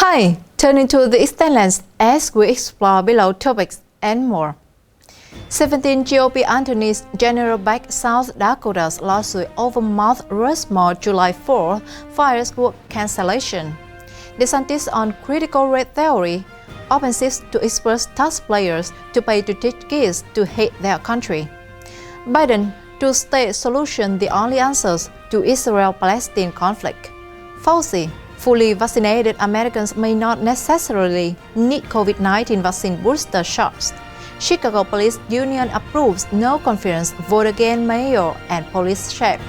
Hi, turning to the Eastern lands as we explore below topics and more. 17 GOP attorneys general back South Dakota's lawsuit over Mount Rushmore July 4 fires work cancellation. DeSantis on critical race theory opens to expose taxpayers to pay to teach kids to hate their country. Biden two-state solution the only answers to Israel-Palestine conflict. Fauci, fully vaccinated Americans may not necessarily need COVID-19 vaccine booster shots. Chicago Police Union approves no conference vote against mayor and police chief.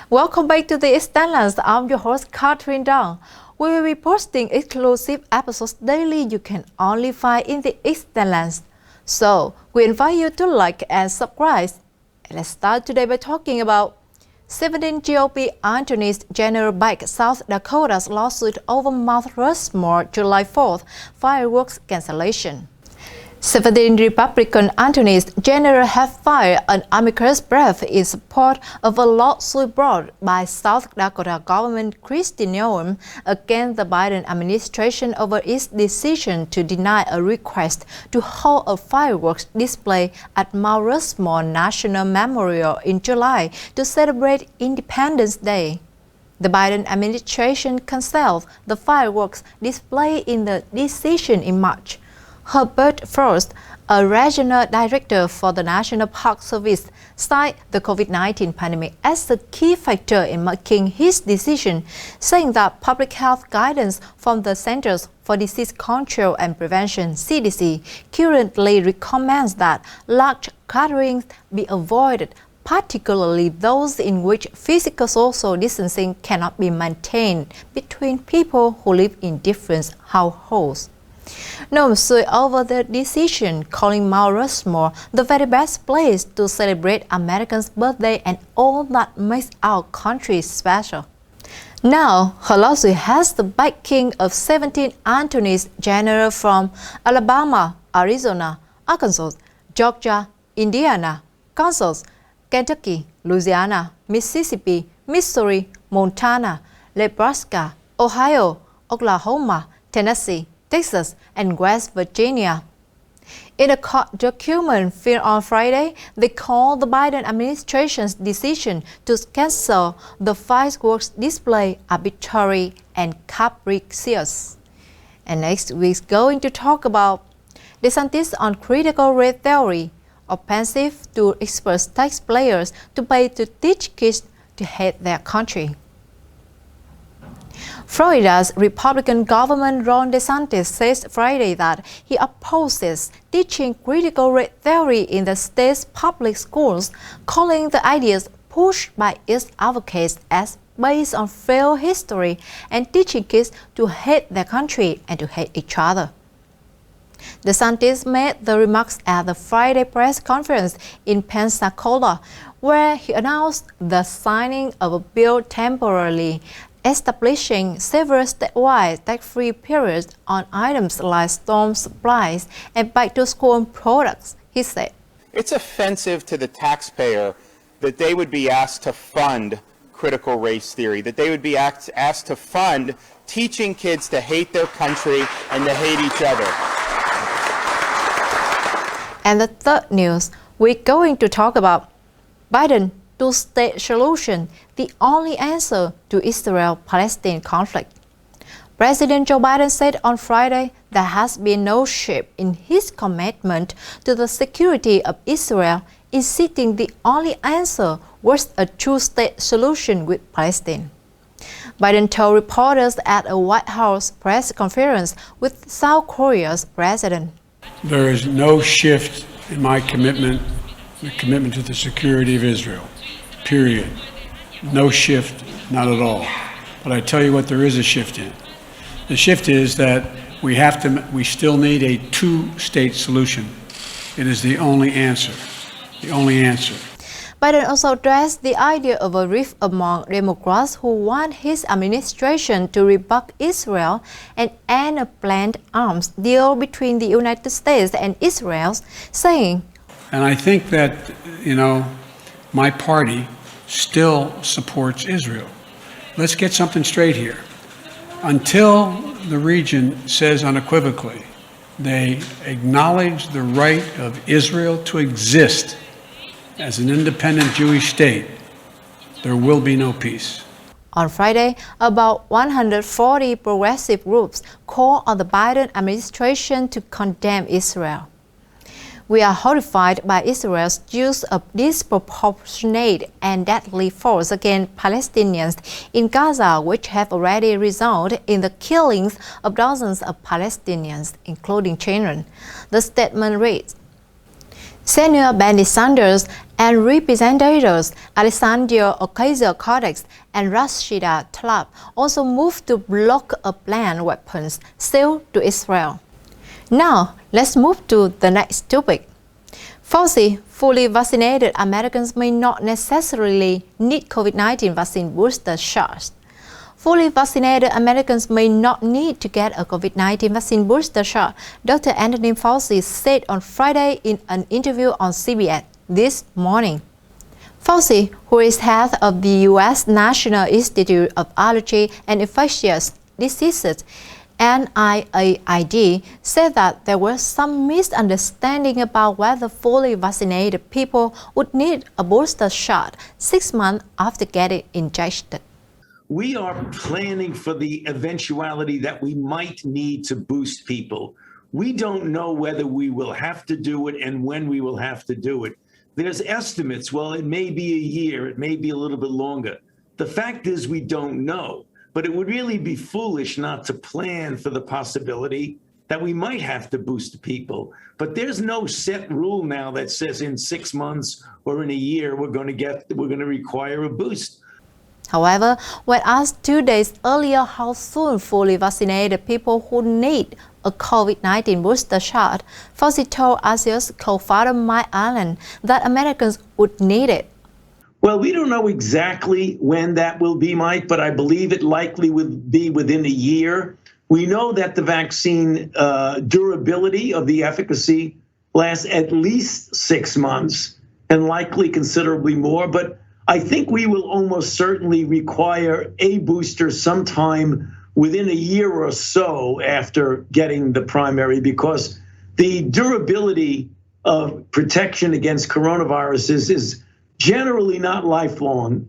Welcome back to the Eastern Lands. I'm your host Katherine Dang. We will be posting exclusive episodes daily you can only find in the Eastern Lands. So we invite you to like and subscribe. Let's start today by talking about 17 GOP attorneys general back South Dakota's lawsuit over Mount Rushmore July 4th fireworks cancellation. 17 Republican attorneys general have filed an amicus brief in support of a lawsuit brought by South Dakota Governor Kristi Noem against the Biden administration over its decision to deny a request to hold a fireworks display at Mount Rushmore National Memorial in July to celebrate Independence Day. The Biden administration canceled the fireworks display in the decision in March. Herbert Frost, a regional director for the National Park Service, cited the COVID-19 pandemic as a key factor in making his decision, saying that public health guidance from the Centers for Disease Control and Prevention (CDC) currently recommends that large gatherings be avoided, particularly those in which physical social distancing cannot be maintained between people who live in different households. Noem sued over the decision, calling Mount Rushmore the very best place to celebrate Americans' birthday and all that makes our country special. Now, her lawsuit has the backing of 17 attorneys general from Alabama, Arizona, Arkansas, Georgia, Indiana, Kansas, Kentucky, Louisiana, Mississippi, Missouri, Montana, Nebraska, Ohio, Oklahoma, Tennessee, Texas, and West Virginia. In a court document filed on Friday, they called the Biden administration's decision to cancel the fireworks display arbitrary and capricious. And next, we're going to talk about DeSantis on critical race theory, offensive to expose taxpayers to pay to teach kids to hate their country. Florida's Republican Governor Ron DeSantis says Friday that he opposes teaching critical race theory in the state's public schools, calling the ideas pushed by its advocates as based on failed history and teaching kids to hate their country and to hate each other. DeSantis made the remarks at the Friday press conference in Pensacola, where he announced the signing of a bill temporarily establishing several statewide tax-free periods on items like storm supplies and back-to-school products, he said. It's offensive to the taxpayer that they would be asked to fund critical race theory, that they would be asked to fund teaching kids to hate their country and to hate each other. And the third news, we're going to talk about Biden two-state solution, the only answer to Israel-Palestine conflict. President Joe Biden said on Friday there has been no shift in his commitment to the security of Israel, insisting the only answer was a two-state solution with Palestine. Biden told reporters at a White House press conference with South Korea's president. There is no shift in my commitment to the security of Israel. Period. No shift, not at all. But I tell you what there is a shift in. The shift is that we still need a two-state solution. It is the only answer. The only answer. Biden also addressed the idea of a rift among Democrats who want his administration to rebuke Israel and end a planned arms deal between the United States and Israel, saying, and I think that, my party still supports Israel. let's get something straight here. Until the region says unequivocally they acknowledge the right of Israel to exist as an independent Jewish state, there will be no peace. On Friday, about 140 progressive groups called on the Biden administration to condemn Israel. We are horrified by Israel's use of disproportionate and deadly force against Palestinians in Gaza, which have already resulted in the killings of dozens of Palestinians, including children. The statement reads, Senator Bernie Sanders and Representatives Alexandria Ocasio-Cortez and Rashida Tlaib also moved to block a planned weapons sale to Israel. Now, let's move to the next topic. Fauci, fully vaccinated Americans may not necessarily need COVID-19 vaccine booster shots. Fully vaccinated Americans may not need to get a COVID-19 vaccine booster shot, Dr. Anthony Fauci said on Friday in an interview on CBS this morning. Fauci, who is head of the U.S. National Institute of Allergy and Infectious Diseases, NIAID, said that there was some misunderstanding about whether fully vaccinated people would need a booster shot 6 months after getting injected. We are planning for the eventuality that we might need to boost people. We don't know whether we will have to do it and when we will have to do it. There's estimates. Well, it may be a year, it may be a little bit longer. The fact is we don't know. But it would really be foolish not to plan for the possibility that we might have to boost people. But there's no set rule now that says in 6 months or in a year we're going to require a boost. However, when asked 2 days earlier how soon fully vaccinated people who need a COVID-19 booster shot, Fauci told Axios co-founder Mike Allen that Americans would need it. Well, we don't know exactly when that will be, Mike, but I believe it likely would be within a year. We know that the vaccine durability of the efficacy lasts at least 6 months and likely considerably more. But I think we will almost certainly require a booster sometime within a year or so after getting the primary, because the durability of protection against coronaviruses is generally not lifelong.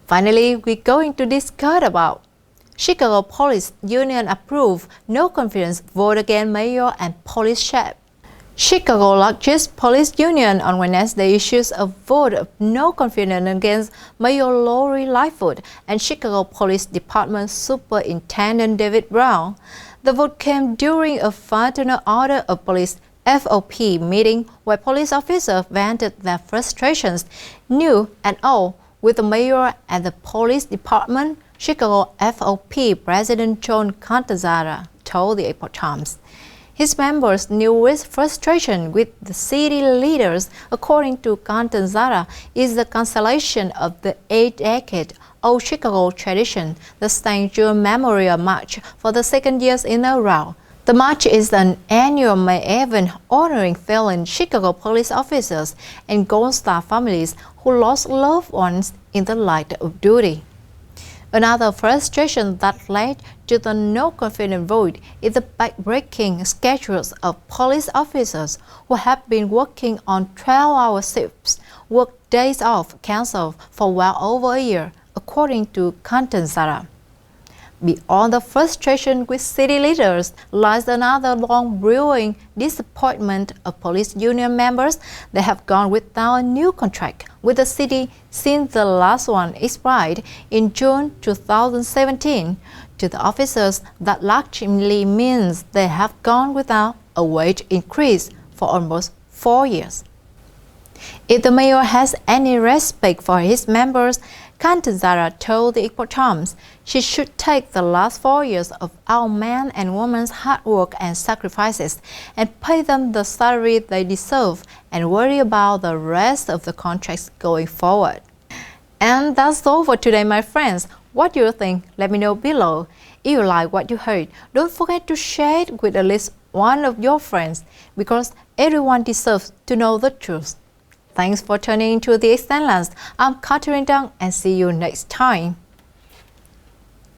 Finally, we're going to discuss about Chicago Police Union approved no confidence vote against mayor and police chief. Chicago largest police union on Wednesday issues a vote of no confidence against Mayor Lori Lightfoot and Chicago Police Department Superintendent David Brown. The vote came during a final order of police FOP meeting where police officers vented their frustrations, new and old, with the mayor and the police department, Chicago FOP President John Catanzara told the Epoch Times. His members knew with frustration with the city leaders, according to Catanzara, is the cancellation of the 8-decade-old Chicago tradition, the St. John Memorial March, for the second year in a row. The march is an annual May event honoring fallen Chicago police officers and Gold Star families who lost loved ones in the line of duty. Another frustration that led to the no-confidence vote is the back-breaking schedules of police officers who have been working on 12-hour shifts, work days off canceled for well over a year, according to Catanzara. Beyond the frustration with city leaders lies another long-brewing disappointment of police union members that have gone without a new contract with the city since the last one expired in June 2017. To the officers, that largely means they have gone without a wage increase for almost 4 years. If the mayor has any respect for his members, Catanzara told the Epoch Times she should take the last 4 years of our men and women's hard work and sacrifices and pay them the salary they deserve and worry about the rest of the contracts going forward. And that's all for today, my friends. What do you think? Let me know below. If you like what you heard, don't forget to share it with at least one of your friends, because everyone deserves to know the truth. Thanks for tuning into The Extended. I'm Katherine Dang, and see you next time.